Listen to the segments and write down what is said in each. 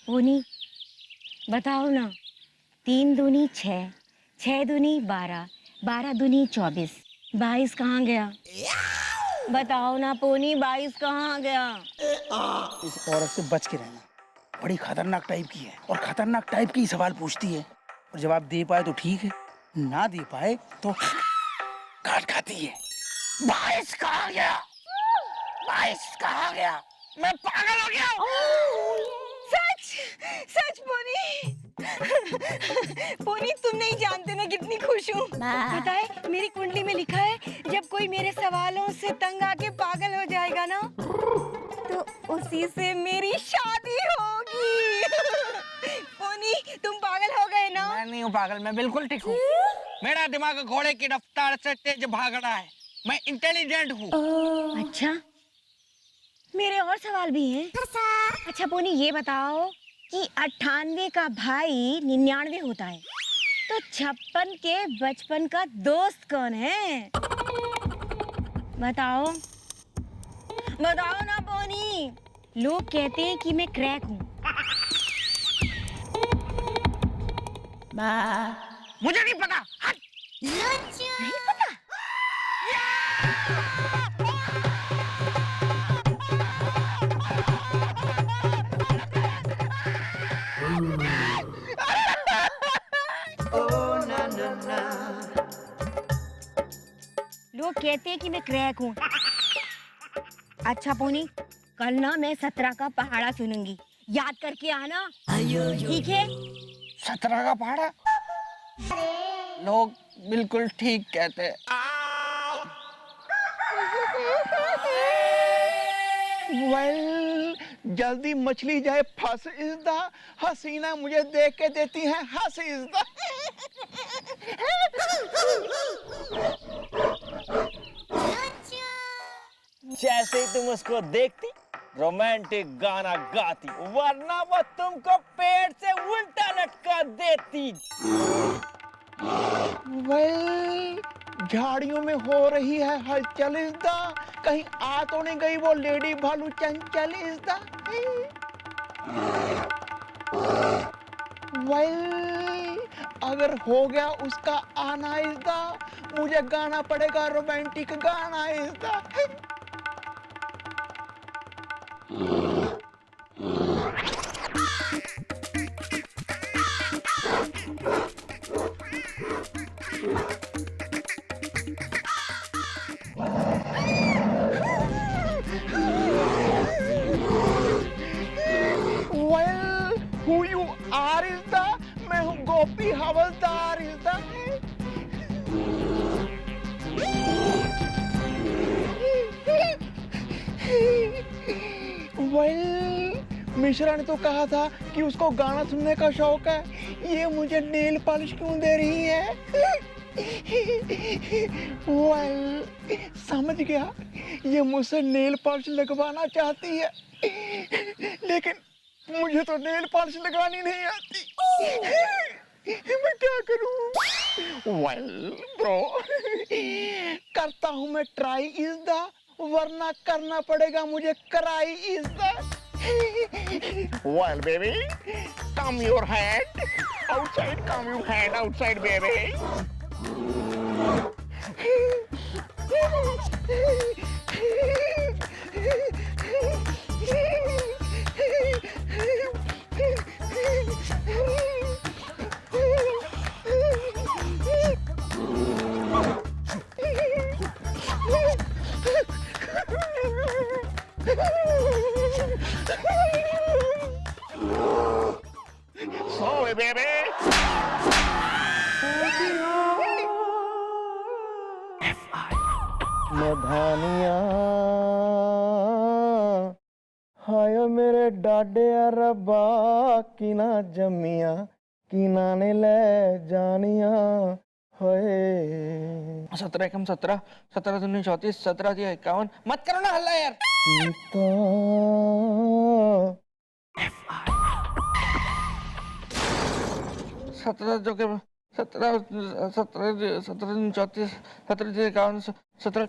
Pony बताओ ना। 3 दूनी 6, 6 दूनी 12, 12 दूनी 24, 22 कहाँ गया? बताओ ना पोनी, 22 कहाँ गया? इस औरत से बच के रहना। बड़ी खतरनाक टाइप की है और खतरनाक टाइप की सवाल पूछती है। और जवाब दे पाए तो ठीक है, ना दे पाए तो काट खाती है। 22 कहाँ गया? 22 कहाँ गया? मैं पागल हो गया। सच सच पोनी। पोनी तुम नहीं जानते मैं कितनी खुश हूँ। पता है मेरी कुंडली में लिखा है, जब कोई मेरे सवालों से तंग आके पागल हो जाएगा ना, तो उसी से मेरी शादी होगी। पोनी तुम पागल हो गए ना? मैं नहीं हूँ पागल, मैं बिल्कुल ठीक हूँ। मेरा दिमाग घोड़े की रफ्तार से तेज भाग रहा है। मैं इंटेलिजेंट हूँ। अच्छा, मेरे और सवाल भी हैं। अच्छा पोनी ये बताओ कि 98 का भाई 99 होता है, तो 56 के बचपन का दोस्त कौन है? बताओ बताओ ना पोनी। लोग कहते हैं कि मैं क्रैक हूँ। मुझे नहीं पता। हट। नहीं पता? लोग कहते हैं कि मैं क्रैक हूँ। अच्छा पोनी, कल ना मैं 17 का पहाड़ा सुनूंगी, याद करके आना, ठीक है? 17 का पहाड़ा? लोग बिल्कुल ठीक कहते हैं। जल्दी मछली जाए फंस इज़दा, हसीना मुझे देख के देती है हंस इज़दा। जैसे ही तुम उसको देखती रोमांटिक गाना गाती, वरना वो तुमको पेड़ से उल्टा लटका देती। झाड़ियों में हो रही है हलचल इज़दा, कहीं आ तो नहीं गई वो लेडी भालू चंचल इज़दा। अगर हो गया उसका आना इज़दा, मुझे गाना पड़ेगा रोमांटिक गाना इज़दा। Who you are इज़दा? मैं हूँ गोपी हवलदार इज़दा। मिश्रा ने तो कहा था कि उसको गाना सुनने का शौक है, ये मुझे नेल पॉलिश क्यों दे रही है? समझ गया, ये मुझसे नेल पॉलिश लगवाना चाहती है, लेकिन मुझे तो नेल पॉलिश लगानी नहीं आती। मैं क्या करूं? ब्रो, करता हूं मैं ट्राई इज़दा, वरना करना पड़ेगा मुझे कराई इज़दा। Baby, come your hand outside, come your hand outside, baby. Sorry, baby. मधानिया हाय मेरे डाडे रब्बा किना जमिया किना ने ले जानिया होए। 17 एकम 17, 17 दूनी 34, 17 दिया 51। मत करो ना हल्ला यार। 17 जो के 17 17 17 दूनी 34, 17 दिया 51, 17।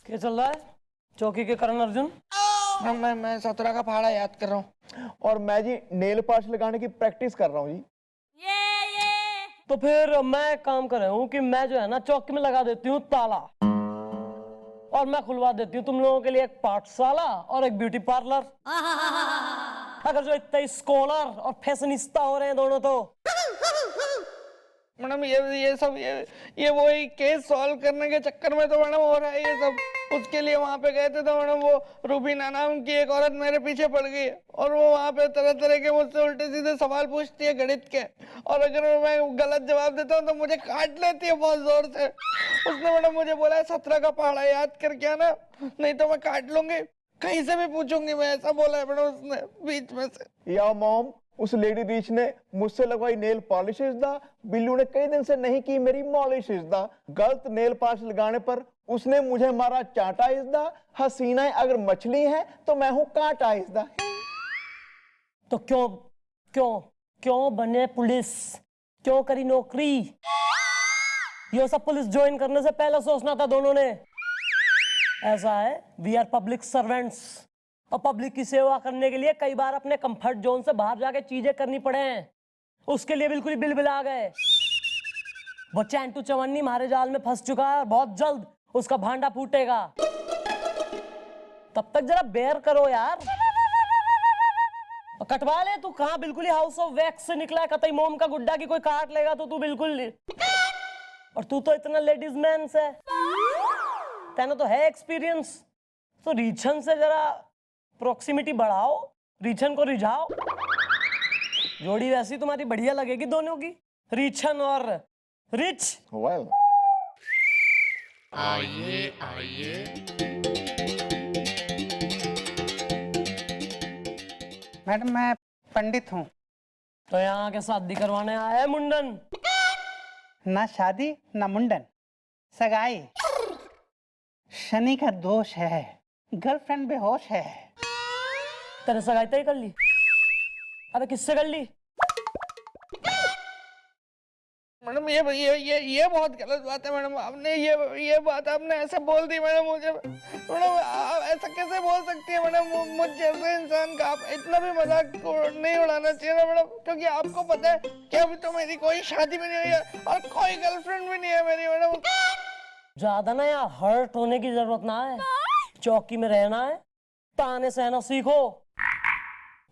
क्या चल रहा है चौकी के करण अर्जुन? मैं 17 का पहाड़ा याद कर रहा हूँ और मैं जी नेल पॉलिश लगाने की प्रैक्टिस कर रहा हूँ जी। तो फिर मैं एक काम कर रहा हूँ कि मैं जो है ना चौकी में लगा देती हूँ ताला और मैं खुलवा देती हूँ तुम लोगों के लिए एक पाठशाला और एक ब्यूटी पार्लर। अगर जो इतना स्कॉलर और फैशनिस्ता हो रहे हैं दोनों तो मैडम ये सब ये वही केस सॉल्व करने के चक्कर में तो मैडम हो रहा है ये सब। उसके लिए वहाँ पे गए थे तो मैडम वो रूबीना नाम की एक औरत मेरे पीछे पड़ गई और वो वहाँ पे तरह तरह के मुझसे उल्टे सीधे सवाल पूछती है गणित के और अगर मैं गलत जवाब देता हूँ तो मुझे काट लेती है बहुत जोर से। उसने मैडम मुझे बोला है 17 का पहाड़ा याद करके आना नहीं तो मैं काट लूंगी, कहीं से भी पूछूंगी मैं, ऐसा बोला है मैडम उसने बीच में से। या मॉम उस लेडी रीच ने मुझसे लगवाई नेल पॉलिश दा, बिल्लू ने कई दिन से नहीं की मेरी मॉलिश दा। गलत नेल पॉलिश लगाने पर उसने मुझे मारा चाटा दा। हसीना अगर मछली है तो मैं हूं कांटा दा। तो क्यों क्यों क्यों बने पुलिस, क्यों करी नौकरी? ये सब पुलिस ज्वाइन करने से पहले सोचना था दोनों ने। ऐसा है वी आर पब्लिक सर्वेंट्स और पब्लिक की सेवा करने के लिए कई बार अपने कंफर्ट जोन से बाहर जाके चीजें करनी पड़े हैं। उसके लिए बिल्कुल ही बिलबिला गए। वो चैंटू चवन्नी हमारे जाल में फंस चुका है और बहुत जल्द उसका भांडा फूटेगा। तब तक जरा बेयर करो यार। और कटवा ले तू, कहां बिल्कुल ही हाउस ऑफ वैक्स से निकला है। कतई मोम का गुड्डा की कोई काट लेगा तो तू बिल्कुल नहीं। और तू तो इतना लेडीज मैन से, तेना तो है एक्सपीरियंस। तो रीछन से जरा प्रोक्सिमिटी बढ़ाओ, रीछन को रिझाओ। जोड़ी वैसी तुम्हारी बढ़िया लगेगी दोनों की, रीछन और रिच। वेल आइए आइए मैडम मैं पंडित हूँ। तो यहाँ के शादी करवाने आया है मुंडन? ना शादी ना मुंडन, सगाई। शनि का दोष है, गर्लफ्रेंड बेहोश है। तेरे सगाई तय कर ली? अबे किससे कर ली? मैडम ये बहुत गलत बात है मैडम। आपने ये बात आपने ऐसे बोल दी मैडम मुझे। मैडम आप ऐसा कैसे बोल सकती है मैडम मुझ जैसे इंसान का? आप इतना भी मजाक नहीं उड़ाना चाहिए ना मैडम, क्योंकि आपको पता है कि अभी तो मेरी कोई शादी भी नहीं हुई है और कोई गर्लफ्रेंड भी नहीं है मेरी मैडम। ज्यादा ना यार हर्ट होने की जरूरत ना है। चौकी में रहना है, ताने सहना सीखो,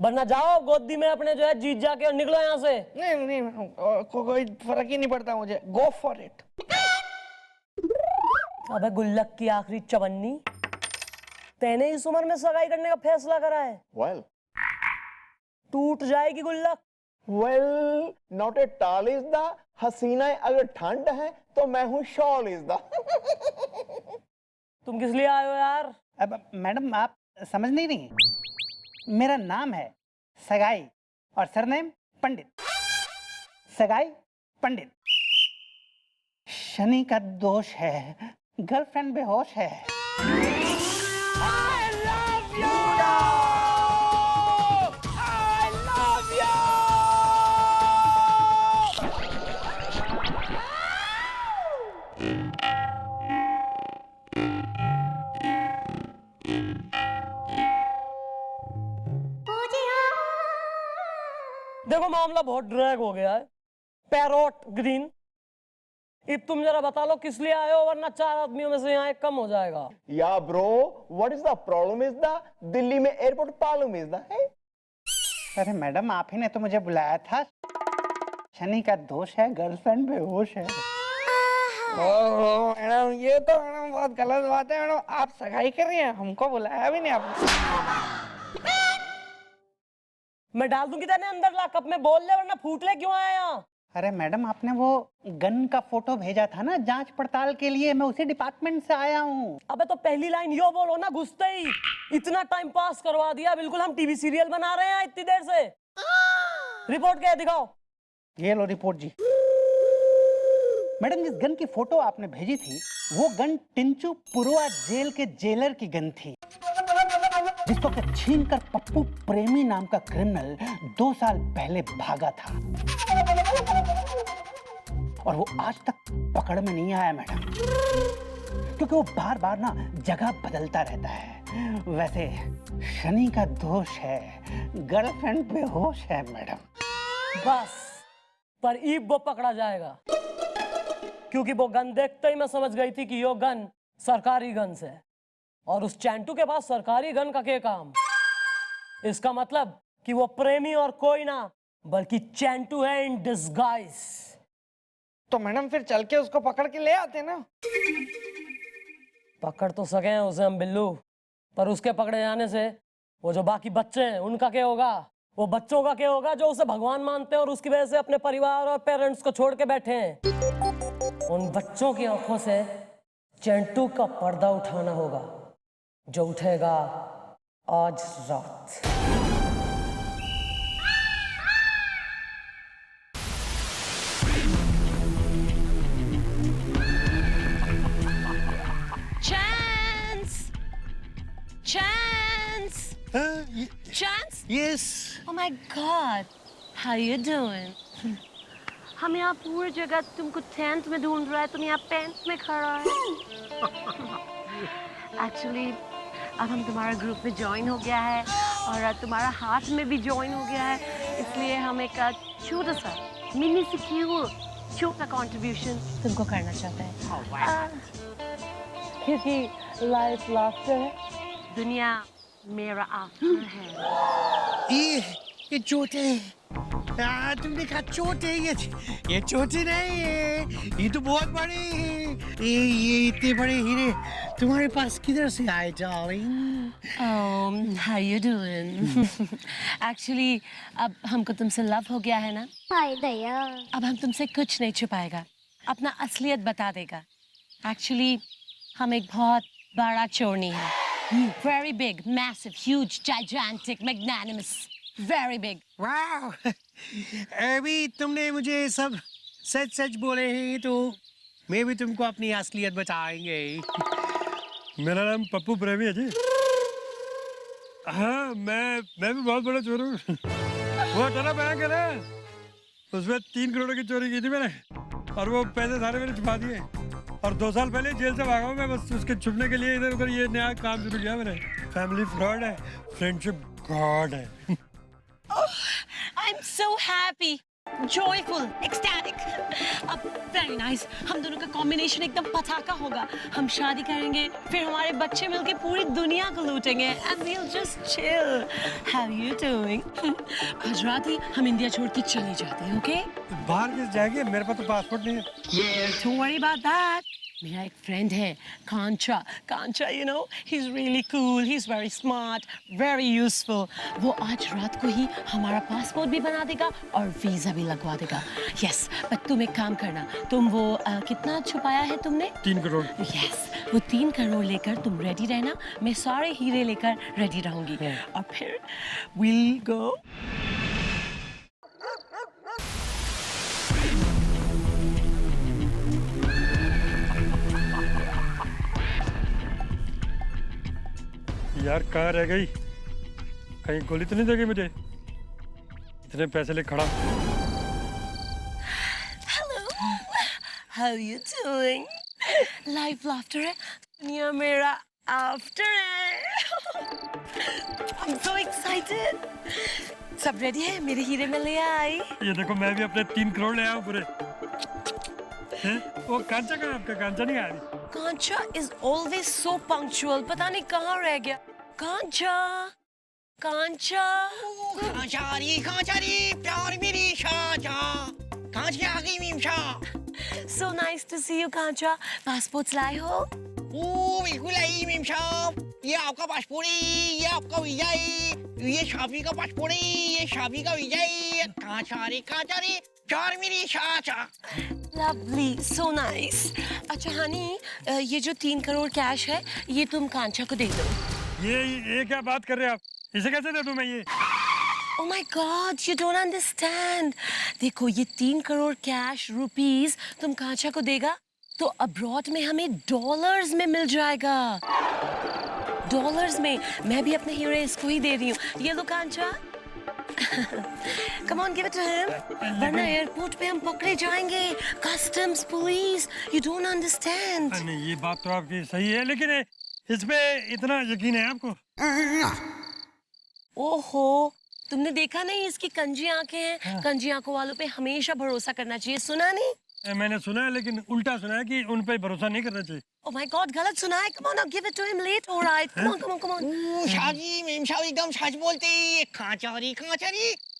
वरना जाओ गोदी में अपने जो है जीत जाके और निकलो यहाँ से। नहीं कोई फर्क ही नहीं पड़ता मुझे। Go for it. अबे गुल्लक की आखिरी चवन्नी, तेने इस उम्र में सगाई करने का फैसला करा है? वेल टूट जाएगी गुल्लक। वेल नॉट ए टाल इज द हसीना। अगर ठंड है तो मैं हूँ शॉल इज द। तुम किस लिए आए हो यार? अब मैडम आप समझ नहीं रही, मेरा नाम है सगाई और सरनेम पंडित। सगाई पंडित। शनि का दोष है, गर्लफ्रेंड बेहोश है। I love you! I love you! देखो मामला बहुत ड्रैग हो गया है। पैरोट ग्रीन, अब तुम जरा बता लो किस लिए आए हो, वरना 4 आदमियों में से यहाँ एक कम हो जाएगा। या bro what is the problem is the Delhi में एयरपोर्ट प्रॉब्लम इज द। अरे मैडम आप ही ने तो मुझे बुलाया था। शनि का दोष है, गर्लफ्रेंड बेहोश है। मैडम ये तो मैडम बहुत गलत बात है मैडम। आप सगाई कर रही हैं, हमको बुलाया भी नहीं आपने। मैं डाल दूंगी तेने अंदर लॉकअप में, बोल ले वरना फूट ले। क्यों आया यहाँ? अरे मैडम आपने वो गन का फोटो भेजा था ना जांच पड़ताल के लिए, मैं उसी डिपार्टमेंट से आया हूँ। अबे तो पहली लाइन यो बोलो ना घुसते ही। इतना टाइम पास करवा दिया, बिल्कुल हम टीवी सीरियल बना रहे हैं इतनी देर से। रिपोर्ट क्या है दिखाओ। ये लो रिपोर्ट जी। मैडम जिस गन की फोटो आपने भेजी थी वो गन टिंचू पुरुआ जेल के जेलर की गन थी, जिसको कि छीनकर पप्पू प्रेमी नाम का क्रिमिनल 2 साल पहले भागा था और वो आज तक पकड़ में नहीं आया मैडम। क्योंकि वो बार बार ना जगह बदलता रहता है। वैसे शनि का दोष है, गर्लफ्रेंड पे होश है मैडम। बस पर ईब वो पकड़ा जाएगा, क्योंकि वो गन देखते ही मैं समझ गई थी कि यो गन सरकारी गन है, और उस चैंटू के पास सरकारी गन का क्या काम। इसका मतलब कि वो प्रेमी और कोई ना बल्कि चैंटू है इन डिस्गाइज। तो मैडम फिर चल के उसको पकड़ के ले आते ना। पकड़ तो सके हैं उसे हम बिल्लू, पर उसके पकड़े जाने से वो जो बाकी बच्चे हैं उनका क्या होगा? वो बच्चों का क्या होगा जो उसे भगवान मानते हैं और उसकी वजह से अपने परिवार और पेरेंट्स को छोड़ के बैठे हैं। उन बच्चों की आंखों से चैंटू का पर्दा उठाना होगा, जो उठेगा आज रात। Chance! Chance? Yes. Oh my God! How you doing? हम यहाँ पूरी जगह तुमको टेंट में ढूंढ रहा है, तुम यहाँ पेंट में खड़ा है। Actually, अब हम तुम्हारा ग्रुप में ज्वाइन हो गया है और तुम्हारा हाथ में भी ज्वाइन हो गया है, इसलिए हम एक छोटा सा मिनी सिक्योर छोटा कंट्रीब्यूशन तुमको करना चाहते हैं। क्योंकि लाइफ लाफ्टर है, दुनिया मेरा आफ्टर है। ये चोटे, तुमने कहा चोटे, ये चोटे नहीं है, ये तो बहुत बड़े हैं। ये इतने बड़े हीरे तुम्हारे पास किधर से आए darling? How you doing? Actually, अब हमको तुमसे लव हो गया है ना? हाय दया। अब हम तुमसे कुछ नहीं छुपाएगा, अपना असलियत बता देगा। Actually, हम एक बहुत बड़ा चोरनी है। Very big, massive, huge, gigantic, magnanimous, very big. वाह, अभी तुमने मुझे सब सच सच बोले हैं, तो मैं भी तुमको अपनी असलियत बताएंगे। मेरा नाम पप्पू प्रेमी है जी। हाँ, मैं भी बहुत बड़ा चोर हूँ। वो टेरा बैंक है ना, उसमें 3 करोड़ की चोरी की थी मैंने, और वो पैसे सारे मैंने छुपा दिए, और 2 साल पहले जेल से भागा हूँ मैं। बस उसके छुपने के लिए इधर उधर ये नया काम शुरू किया मैंने। फैमिली फ्रॉड है, फ्रेंडशिप गॉड है। I'm so happy, joyful, ecstatic. अब very nice. हम दोनों का कॉम्बिनेशन एकदम पटाखा होगा। हम शादी करेंगे, फिर हमारे बच्चे मिलके पूरी दुनिया को लूटेंगे। And we'll just chill. How you doing? आज रात ही हम इंडिया छोड़ के चले जाते हैं, okay? बाहर किस जाएगी? मेरे पास तो पासपोर्ट नहीं है। Don't worry about that. मेरा एक फ्रेंड है कांचा। कांचा, you know, he's really cool, he's very smart, very useful. वो आज रात को ही हमारा पासपोर्ट भी बना देगा और वीजा भी लगवा देगा। Yes, but तुम एक काम करना, तुम वो कितना छुपाया है तुमने? 3 करोड़। Yes, वो 3 करोड़ लेकर तुम रेडी रहना, मैं सारे हीरे लेकर रेडी रहूंगी, और फिर we'll go. यार कहाँ रह गई? कहीं गोली तो नहीं देगी मुझे? इतने पैसे ले खड़ा। Hello, how you doing? Life laughter है, दुनिया मेरा आफ्टर है। I'm so excited. सब रेडी है? मेरे हीरे में ले आई। ये देखो, मैं भी अपने 3 करोड़ ले आया हूँ पूरे। वो कांचा कहाँ? आपका कांचा नहीं आया? कांचा is always so punctual. पता नहीं कहाँ रह गया। कांचा, कांचा। प्यार मेरी शाजा, कांचा आ गई मीमशा। So nice to see you, Kancha. Passport लाए हो? बिल्कुल आई मीमशा। ये आपका पासपोर्ट है, ये आपका वीजा है, ये शाफी का पासपोर्ट है, ये शाफी का वीजा है। कांचा रे प्यार मेरी शाजा। Lovely, so nice. अच्छा हनी, ये जो 3 करोड़ कैश है, ये तुम कांचा को दे दो। ये क्या बात कर रहे हैं आप? इसे कैसे दे दूं मैं ये? Oh my God, you don't understand. देखो, ये 3 करोड़ कैश रुपीस तुम कांचा को देगा, तो अब्रॉड में हमें डॉलर्स में मिल जाएगा। डॉलर्स में। मैं भी अपने हीरे इसको ही दे रही हूँ। ये लो कांचा। Come on, give it to him. वरना एयरपोर्ट पे हम पकड़े जाएंगे. Customs, police. You don't understand. नहीं ये बात तो आपकी सही है, लेकिन इस पे इतना यकीन है आपको? ओहो, तुमने देखा नहीं इसकी कंजी आंखें हैं? कंजी आंखों वालों पे हमेशा भरोसा करना चाहिए. सुना नहीं? मैंने सुना है, लेकिन उल्टा सुना है कि उन पे भरोसा नहीं करना चाहिए. Oh my God, गलत सुना है. Come on, now give it to him late. All right. Come on, come on, come on. Shaji ma'am Shah एकदम सच बोलते ही खाचारी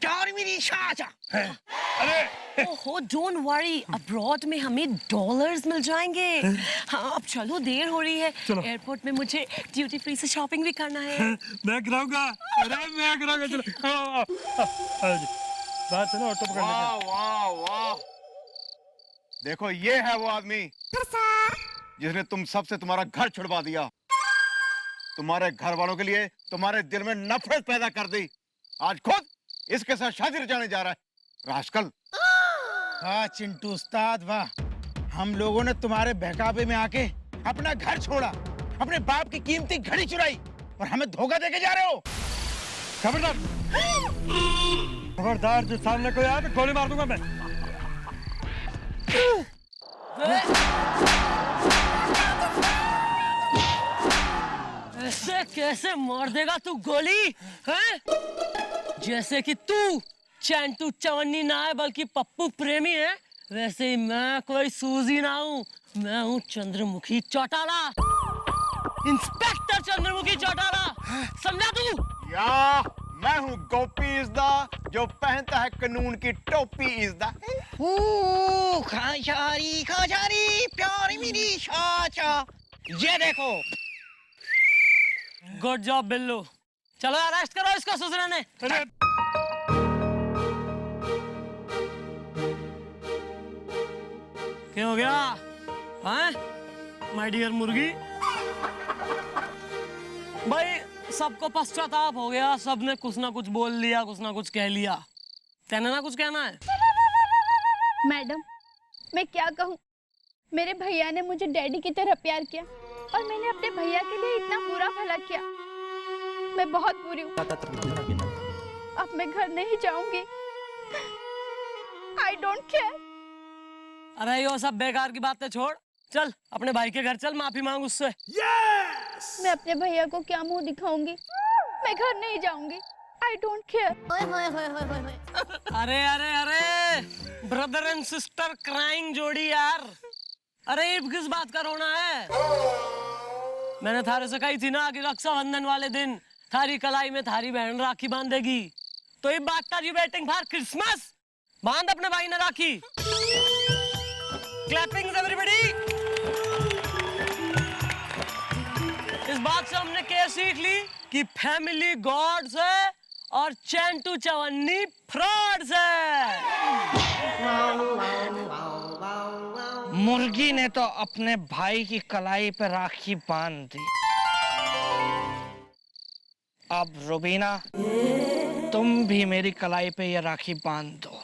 चार मेरी शाचा. अरे ओहो, don't worry. अब्रॉड में हमें डॉलर्स मिल जाएंगे. हाँ, अब चलो देर हो रही है. चलो. एयरपोर्ट में मुझे ड्यूटी फ्री से शॉपिंग भी करना है. मैं कराऊंगा. अरे मैं कराऊंगा. चलो आओ जी. बात सुनो, ऑटो पकड़ वाह लेते वाह वाह, देखो ये है वो आदमी जिसने तुम सबसे तुम्हारा घर छुड़वा दिया, तुम्हारे घर वालों के लिए तुम्हारे दिल में नफरत पैदा कर दी. आज खुद इसके साथ शादी रचाने जा रहा है. रास्कल. वाह चिंटू उस्ताद वाह, हम लोगों ने तुम्हारे बहकावे में आके अपना घर छोड़ा, अपने बाप की कीमती घड़ी चुराई और हमें धोखा देके जा रहे हो. खबरदार, खबरदार, जो सामने कोई आया तो गोली मार दूंगा मैं. ऐसे कैसे मार देगा तू गोली? हैं? जैसे कि तू चैंटू चवन्नी ना है बल्कि पप्पू प्रेमी है, वैसे ही मैं कोई सूजी ना हूँ. मैं हूँ चंद्रमुखी चौटाला, इंस्पेक्टर चंद्रमुखी चौटाला. समझा तू? या मैं हूँ गोपी इज़दा, जो पहनता है कानून की टोपी इज़दा. खाचारी प्यारी मेरी शाचा. ये देखो. Good job Billu. चलो अरेस्ट करो इसको सुसरा ने. अरे क्या हो गया? हाँ माय डियर मुर्गी. भाई सबको पश्चाताप हो गया, सबने कुछ ना कुछ बोल लिया, कुछ ना कुछ कह लिया. तेने ना कुछ कहना है? मैडम, मैं क्या कहूँ, मेरे भैया ने मुझे डैडी की तरह प्यार किया और मैंने अपने भैया के लिए इतना बुरा भला किया. मैं बहुत बुरी हूँ. अब मैं घर नहीं जाऊंगी. I don't care. अरे यो सब बेकार की बातें छोड़, चल अपने भाई के घर चल, माफी मांग उससे. मैं अपने भैया को क्या मुंह दिखाऊंगी? मैं घर नहीं जाऊंगी. I don't care. अरे अरे अरे, ब्रदर एंड सिस्टर क्राइंग जोड़ी यार. अरे ये किस बात का रोना है? मैंने थारे से कही थी ना कि रक्षाबंधन वाले दिन थारी कलाई में थारी बहन राखी बांधेगी, तो ये बात यू वेटिंग फॉर क्रिसमस. बांध अपने भाई ने राखी. Clapping everybody. इस बात से हमने क्या सीख ली कि फैमिली गॉड्स है और चैंटू चवन्नी फ्रॉड्स है. मुर्गी ने तो अपने भाई की कलाई पे राखी बांध दी. अब रुबीना, तुम भी मेरी कलाई पे ये राखी बांध दो.